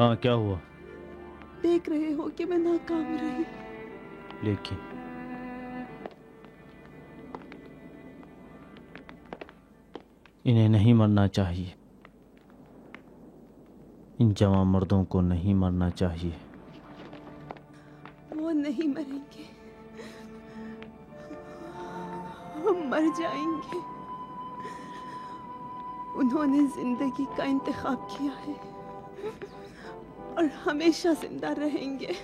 हाँ, क्या हुआ? देख रहे हो कि मैं नाकाम रही, लेकिन इन्हें नहीं मरना चाहिए। इन जवां मर्दों को नहीं मरना चाहिए। वो नहीं मरेंगे, हम मर जाएंगे। उन्होंने जिंदगी का इंतखाब किया है और हमेशा जिंदा रहेंगे।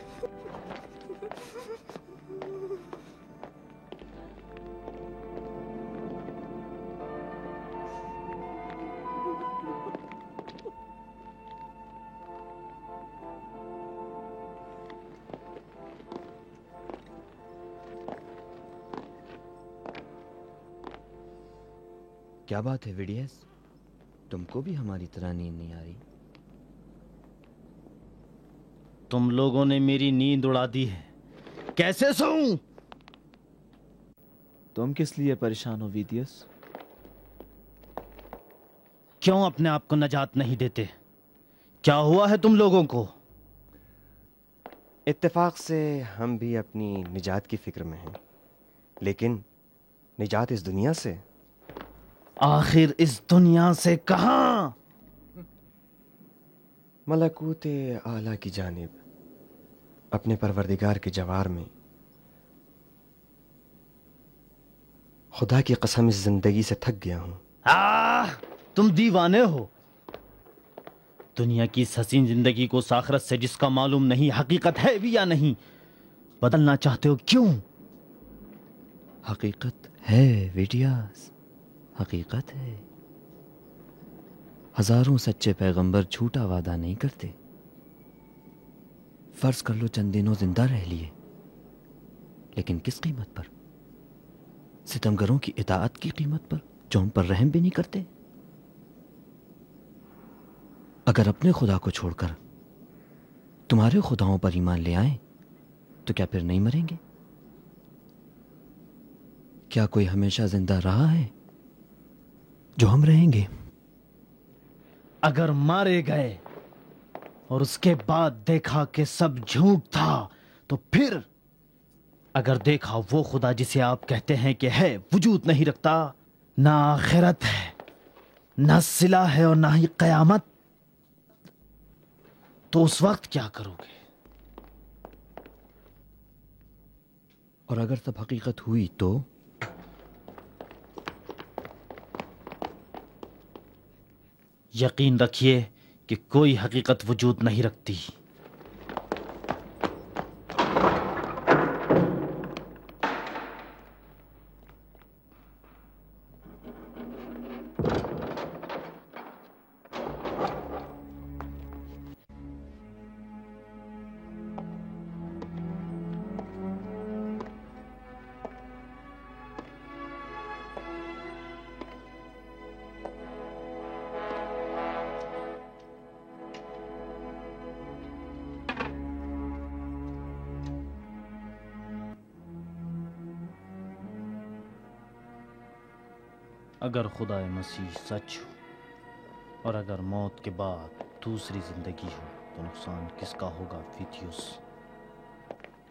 क्या बात है विडियस, तुमको भी हमारी तरह नींद नहीं आ रही? तुम लोगों ने मेरी नींद उड़ा दी है, कैसे सोऊं? तुम किस लिए परेशान हो विडियस? क्यों अपने आप को नजात नहीं देते? क्या हुआ है तुम लोगों को? इत्तेफाक से हम भी अपनी निजात की फिक्र में हैं, लेकिन निजात इस दुनिया से। आखिर इस दुनिया से कहां? मलकूत आला की जानिब, अपने परवरदिगार के जवार में। खुदा की कसम इस जिंदगी से थक गया हूं। तुम दीवाने हो। दुनिया की इस हसीन जिंदगी को आखिरत से जिसका मालूम नहीं हकीकत है भी या नहीं, बदलना चाहते हो क्यों? हकीकत है विडियस, हकीकत है। हजारों सच्चे पैगंबर झूठा वादा नहीं करते। फर्ज कर लो चंद दिनों जिंदा रह लिए, लेकिन किस कीमत पर? सितमगरों की इताअत की कीमत पर, जो उन पर रहम भी नहीं करते। अगर अपने खुदा को छोड़कर तुम्हारे खुदाओं पर ईमान ले आए तो क्या फिर नहीं मरेंगे? क्या कोई हमेशा जिंदा रहा है जो हम रहेंगे? अगर मारे गए और उसके बाद देखा कि सब झूठ था, तो फिर अगर देखा वो खुदा जिसे आप कहते हैं कि है वजूद नहीं रखता, ना आखिरत है, ना सिला है और ना ही कयामत, तो उस वक्त क्या करोगे? और अगर सब हकीकत हुई तो? यकीन रखिए कि कोई हकीकत वजूद नहीं रखती। अगर खुदा मसीह सच हो और अगर मौत के बाद दूसरी जिंदगी हो, तो नुकसान किसका होगा विदियस?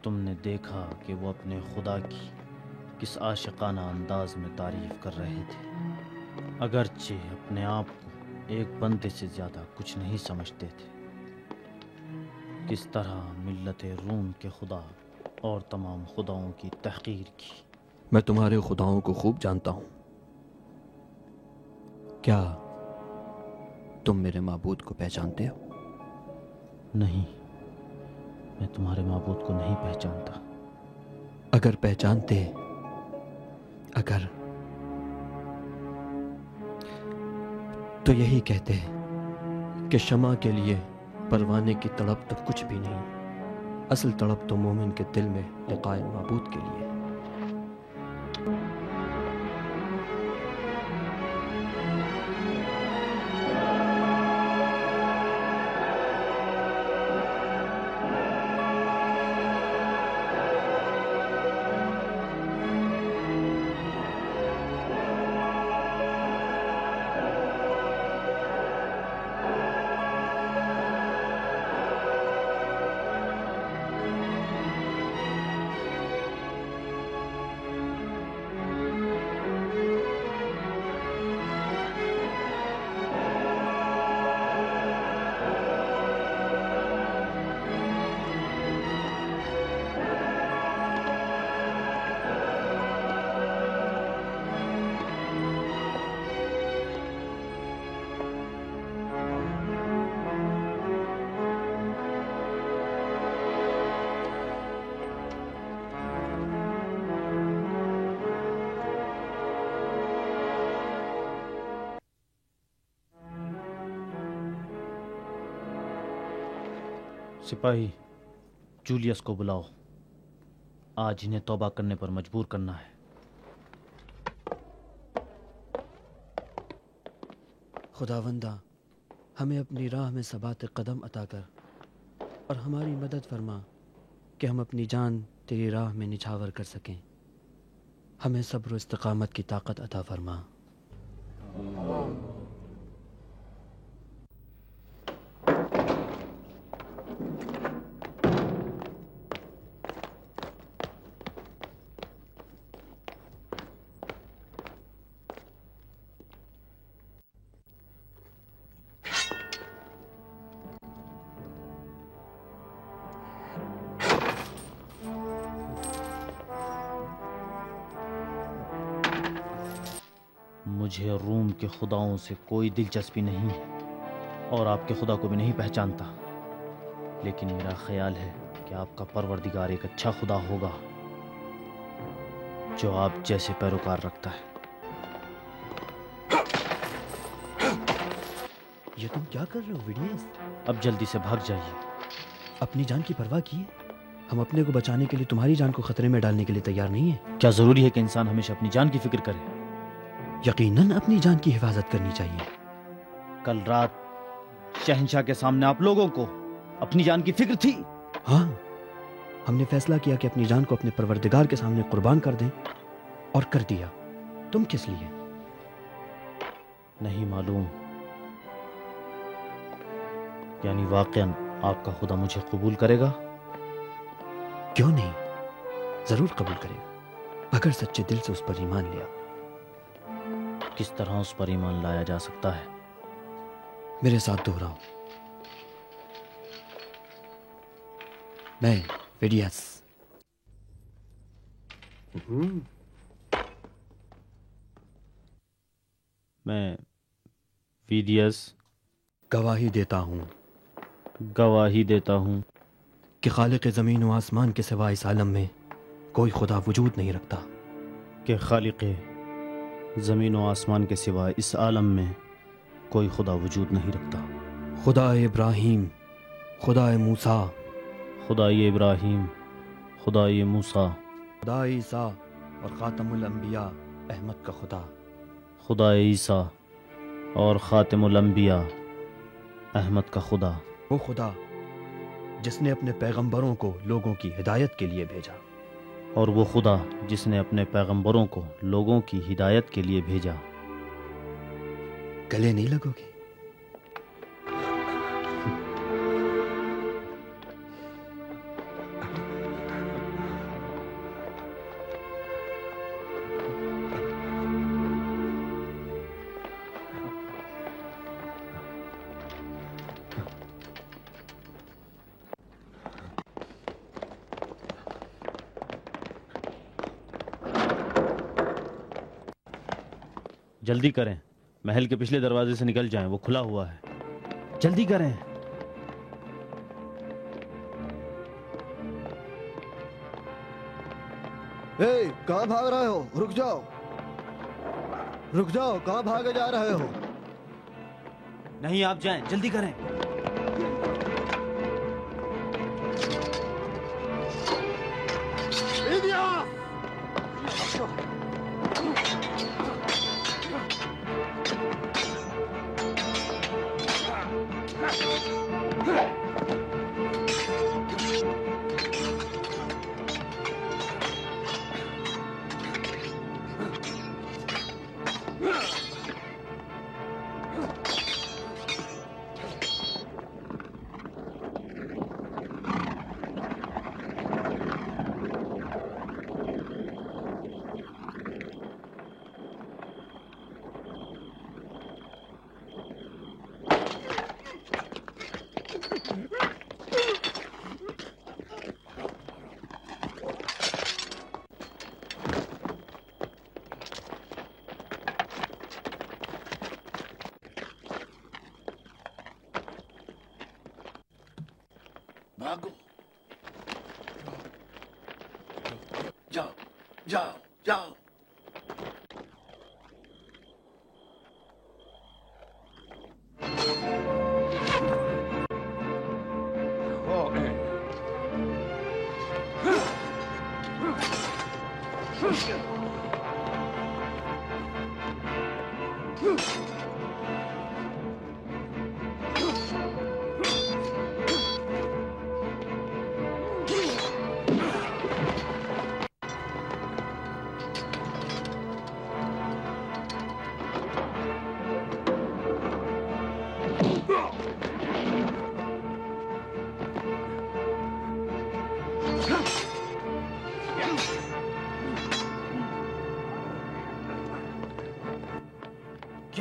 तुमने देखा कि वो अपने खुदा की किस आशिकाना अंदाज में तारीफ कर रहे थे, अगरचे अपने आप को एक बंदे से ज्यादा कुछ नहीं समझते थे। किस तरह मिल्लत रूम के खुदा और तमाम खुदाओं की तहकीर की। मैं तुम्हारे खुदाओं को खूब जानता हूं। क्या तुम मेरे माबूद को पहचानते हो? नहीं, मैं तुम्हारे माबूद को नहीं पहचानता। अगर पहचानते, अगर, तो यही कहते कि शमा के लिए परवाने की तड़प तो कुछ भी नहीं, असल तड़प तो मोमिन के दिल में लिकाए माबूद के लिए। सिपाही, जूलियस को बुलाओ। आज इन्हें तौबा करने पर मजबूर करना है। खुदावंदा, हमें अपनी राह में सबात कदम अता कर और हमारी मदद फरमा कि हम अपनी जान तेरी राह में निछावर कर सकें। हमें सब्र और इस्तिकामत की ताकत अता फरमा। मुझे रूम के खुदाओं से कोई दिलचस्पी नहीं और आपके खुदा को भी नहीं पहचानता, लेकिन मेरा ख्याल है कि आपका परवरदिगार एक अच्छा खुदा होगा जो आप जैसे पैरोकार रखता है। ये तुम क्या कर रहे हो विडियस? अब जल्दी से भाग जाइए। अपनी जान की परवाह किए? हम अपने को बचाने के लिए तुम्हारी जान को खतरे में डालने के लिए तैयार नहीं है। क्या जरूरी है कि इंसान हमेशा अपनी जान की फिक्र करे? यकीनन अपनी जान की हिफाजत करनी चाहिए। कल रात शहंशाह के सामने आप लोगों को अपनी जान की फिक्र थी। हाँ, हमने फैसला किया कि अपनी जान को अपने परवरदिगार के सामने कुर्बान कर दें, और कर दिया। तुम किस लिए? नहीं मालूम। यानी वाकईन आपका खुदा मुझे कबूल करेगा? क्यों नहीं, जरूर कबूल करेगा, अगर सच्चे दिल से उस पर ईमान लिया। किस तरह उस पर ईमान लाया जा सकता है? मेरे साथ दोहराओ। मैं विडियस। मैं विडियस गवाही देता हूँ कि खालिक ज़मीन व आसमान के सिवा इस आलम में कोई खुदा वजूद नहीं रखता। कि खालिक ज़मीन व आसमान के सिवा इस आलम में कोई खुदा वजूद नहीं रखता। खुदा इब्राहीम, खुदा मूसा, खुदा इब्राहीम, खुदा मूसा, खुदा ईसा और ख़ातमुल अंबिया अहमद का खुदा। खुदा ईसा और ख़ातमुल अंबिया अहमद का खुदा। वो खुदा जिसने अपने पैगंबरों को लोगों की हिदायत के लिए भेजा। और वो खुदा जिसने अपने पैगंबरों को लोगों की हिदायत के लिए भेजा। गले नहीं लगोगे? जल्दी करें, महल के पिछले दरवाजे से निकल जाएं, वो खुला हुआ है। जल्दी करें। कहाँ भाग रहे हो? रुक जाओ, रुक जाओ, कहाँ भागे जा रहे हो? नहीं, आप जाएं, जल्दी करें। भागो, जाओ जाओ जाओ।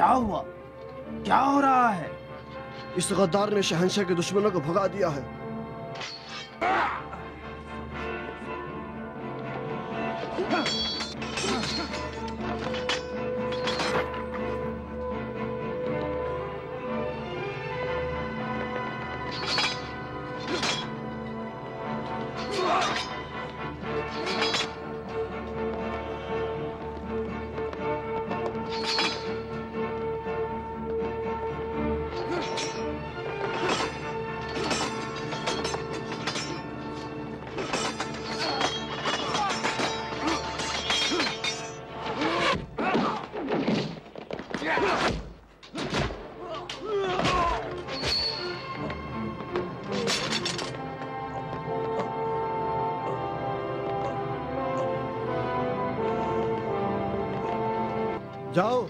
क्या हुआ? क्या हो रहा है? इस गद्दार ने शहंशाह के दुश्मनों को भगा दिया है। जाओ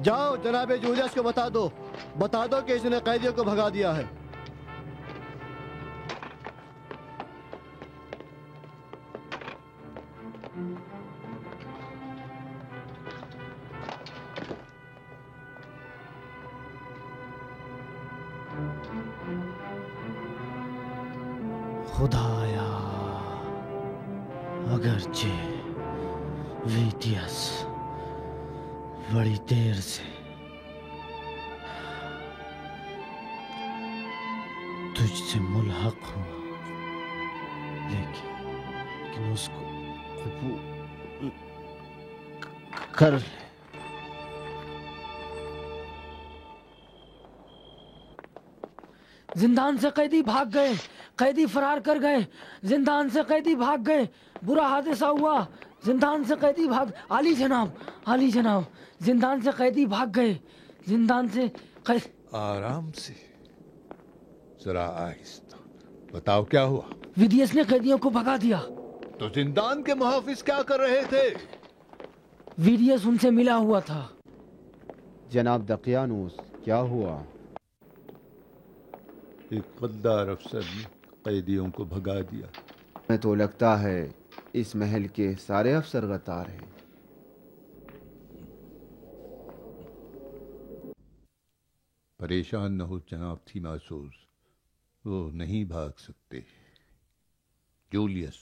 जाओ, जनाबे जूलियस को बता दो कि इसने कैदियों को भगा दिया है। खुदाया, अगरचे वीटियस बड़ी देर से तुझसे मुल्हक हुआ, लेकिन उसको कबूल कर ले। जिंदान से कैदी भाग गए, कैदी फरार कर गए, जिंदान से कैदी भाग गए, बुरा हादसा हुआ, जिंदान से कैदी भाग। आली जनाब, जिंदान से कैदी भाग गए, जिंदान से आराम से, जरा आहिस्ता, बताओ क्या हुआ? विदियस ने कैदियों को भगा दिया। तो जिंदान के मुहाफिज क्या कर रहे थे? विदियस उनसे मिला हुआ था। जनाब दकियानूस, क्या हुआ? एक गद्दार अफसर ने कैदियों को भगा दिया। हमें तो लगता है इस महल के सारे अफसर गद्दार हैं। परेशान न हो जनाब थीमासोस, वो नहीं भाग सकते। जूलियस,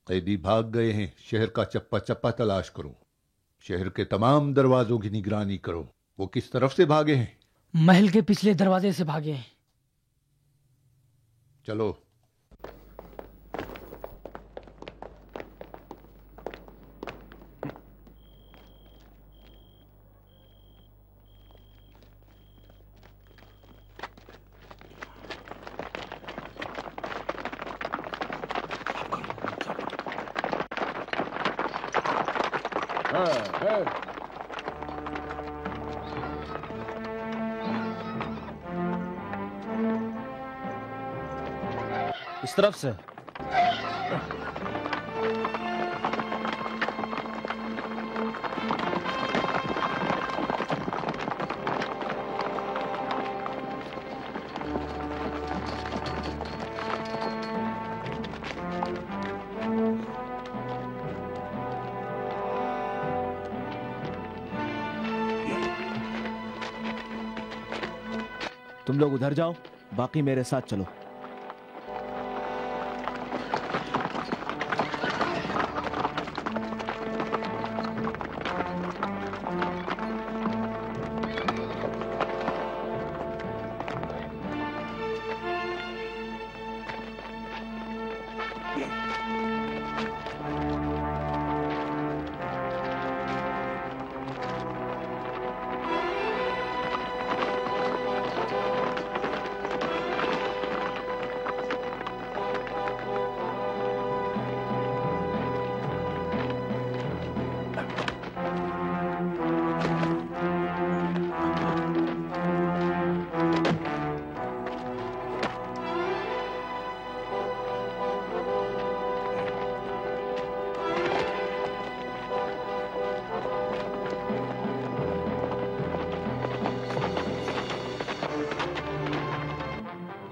कैदी भाग गए हैं। शहर का चप्पा चप्पा तलाश करो, शहर के तमाम दरवाजों की निगरानी करो। वो किस तरफ से भागे हैं? महल के पिछले दरवाजे से भागे हैं। चलो। इस तरफ से। तुम लोग उधर जाओ, बाकी मेरे साथ चलो।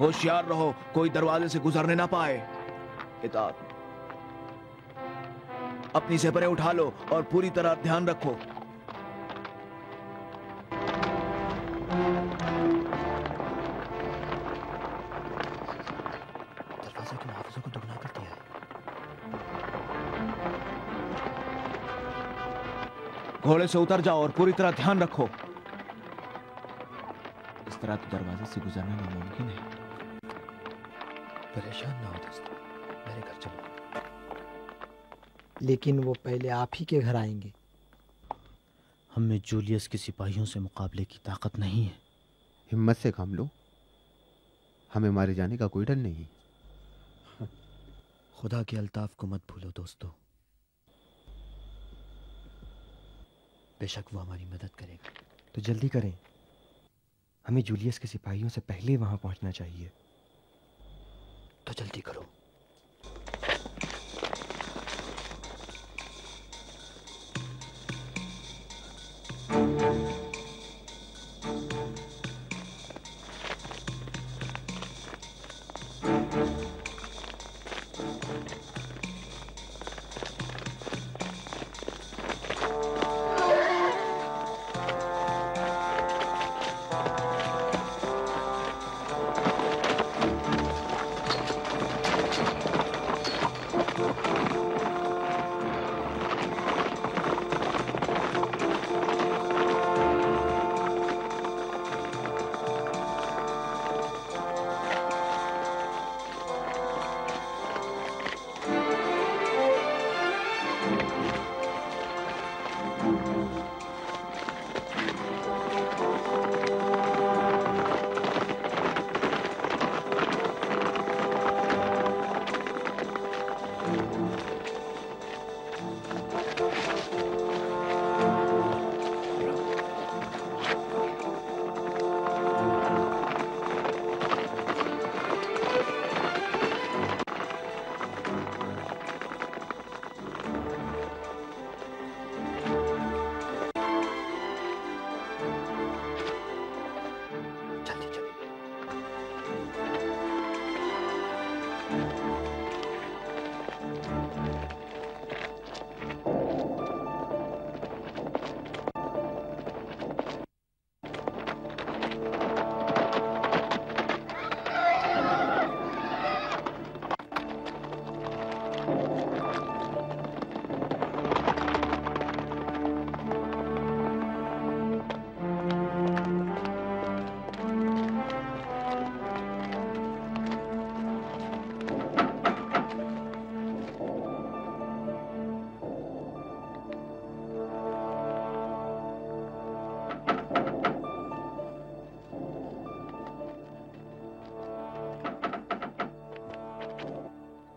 होशियार रहो, कोई दरवाजे से गुजरने ना पाए। इताअत। अपनी सेपरें उठा लो और पूरी तरह ध्यान रखो। राजा के मुहाफिजों को दुगना कर दिया है। घोड़े से उतर जाओ और पूरी तरह ध्यान रखो। इस तरह तो दरवाजे से गुजरना नामुमकिन है। परेशान ना हो दोस्त, मेरे घर चलो। लेकिन वो पहले आप ही के घर आएंगे। हम में जूलियस के सिपाहियों से मुकाबले की ताकत नहीं है। हिम्मत से काम लो, हमें मारे जाने का कोई डर नहीं। खुदा के अल्ताफ को मत भूलो दोस्तों, बेशक वो हमारी मदद करेगा। तो जल्दी करें, हमें जूलियस के सिपाहियों से पहले वहां पहुंचना चाहिए। तो जल्दी करो।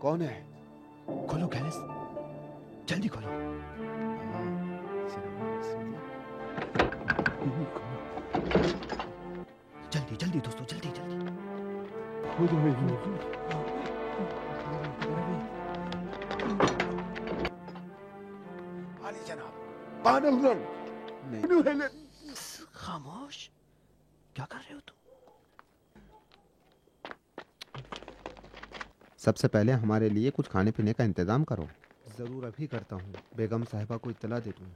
कौन है? खोलो गैस, जल्दी खोलो। जल्दी जल्दी दोस्तों, जल्दी जल्दी। आली जनाब, बानर नहीं। खामोश, क्या कर रहे हो तुम? सबसे पहले हमारे लिए कुछ खाने पीने का इंतजाम करो। जरूर अभी करता हूँ, बेगम साहिबा को इत्तला दे दूँ।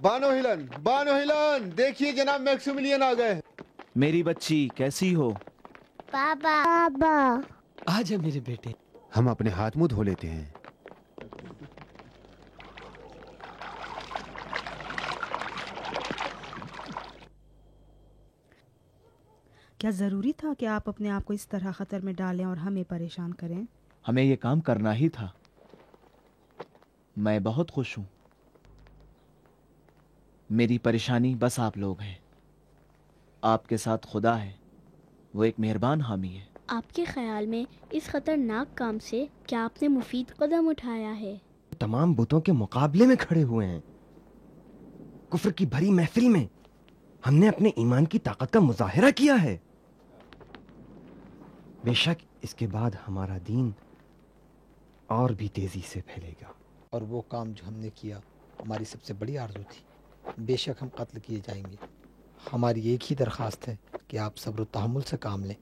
बानो हिलन, देखिए जनाब मैक्सिमिलियन आ गए। मेरी बच्ची कैसी हो? पापा आ जा मेरे बेटे। हम अपने हाथ मुंह धो लेते हैं। क्या जरूरी था कि आप अपने आप को इस तरह खतर में डालें और हमें परेशान करें? हमें ये काम करना ही था। मैं बहुत खुश हूं। मेरी परेशानी बस आप लोग हैं। आपके साथ खुदा है, वो एक मेहरबान हामी है। आपके ख्याल में इस खतरनाक काम से क्या आपने मुफीद कदम उठाया है? तमाम बुतों के मुकाबले में खड़े हुए हैं। कुफ्र की भरी महफिल में हमने अपने ईमान की ताकत का मुजाहिरा किया है। बेशक इसके बाद हमारा दीन और भी तेजी से फैलेगा। और वो काम जो हमने किया हमारी सबसे बड़ी आरज़ू थी। बेशक हम कत्ल किए जाएंगे। हमारी एक ही दरख्वास्त है कि आप सब्र व तहम्मुल से काम लें।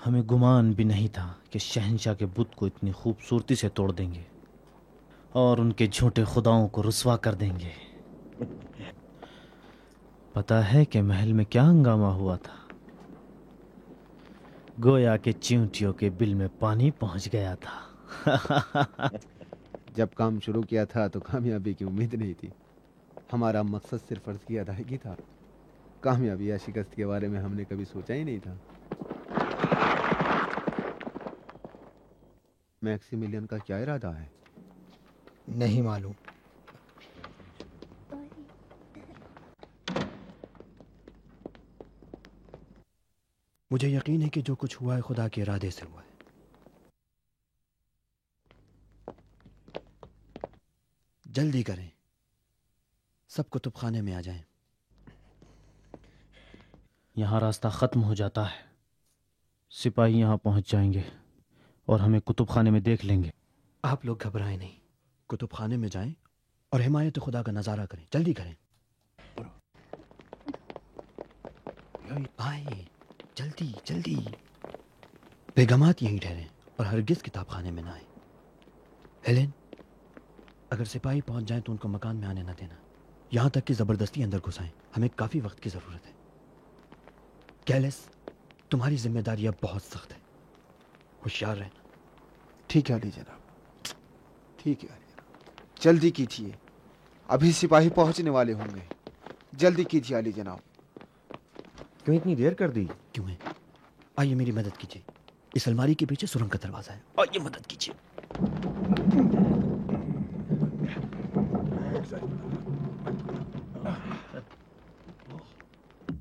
हमें गुमान भी नहीं था कि शहंशाह के बुत को इतनी खूबसूरती से तोड़ देंगे और उनके झूठे खुदाओं को रुस्वा कर देंगे। पता है कि महल में क्या हंगामा हुआ था? गोया के चींटियों के बिल में पानी पहुंच गया था। जब काम शुरू किया था तो कामयाबी की उम्मीद नहीं थी। हमारा मकसद सिर्फ फर्ज की अदायगी था। कामयाबी या शिकस्त के बारे में हमने कभी सोचा ही नहीं था। मैक्सिमिलियन का क्या इरादा है? नहीं मालूम। मुझे यकीन है कि जो कुछ हुआ है खुदा के इरादे से हुआ है। जल्दी करें, सब कुतुब खाने में आ जाएं। यहाँ रास्ता खत्म हो जाता है। सिपाही यहाँ पहुंच जाएंगे और हमें कुतुब खाने में देख लेंगे। आप लोग घबराएं नहीं, कुतुब खाने में जाएं और हिमायत खुदा का नजारा करें। जल्दी करें, आए जल्दी जल्दी। बेगमात यहीं ठहरें और हरगिज किताब खाने में ना आए। हेलेन, अगर सिपाही पहुंच जाएं तो उनको मकान में आने ना देना, यहां तक कि जबरदस्ती अंदर घुसाएं। हमें काफी वक्त की जरूरत है। कैलिस, तुम्हारी जिम्मेदारी अब बहुत सख्त है, होशियार रहना। ठीक है अली जनाब, ठीक है अली जनाब। जल्दी कीजिए, अभी सिपाही पहुंचने वाले होंगे। जल्दी कीजिए अली जनाब। क्यों इतनी देर कर दी? क्यों है? आइए मेरी मदद कीजिए। इस अलमारी के पीछे सुरंग का दरवाजा है। आइए मदद कीजिए।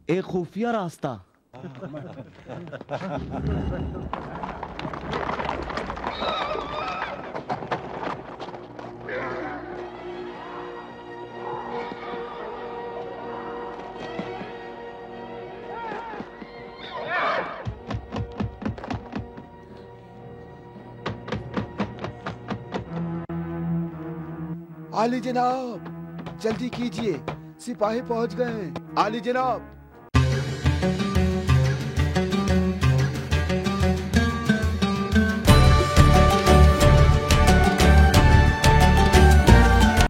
एक खुफिया रास्ता। आली जनाब, जल्दी कीजिए, सिपाही पहुंच गए हैं। आली जनाब।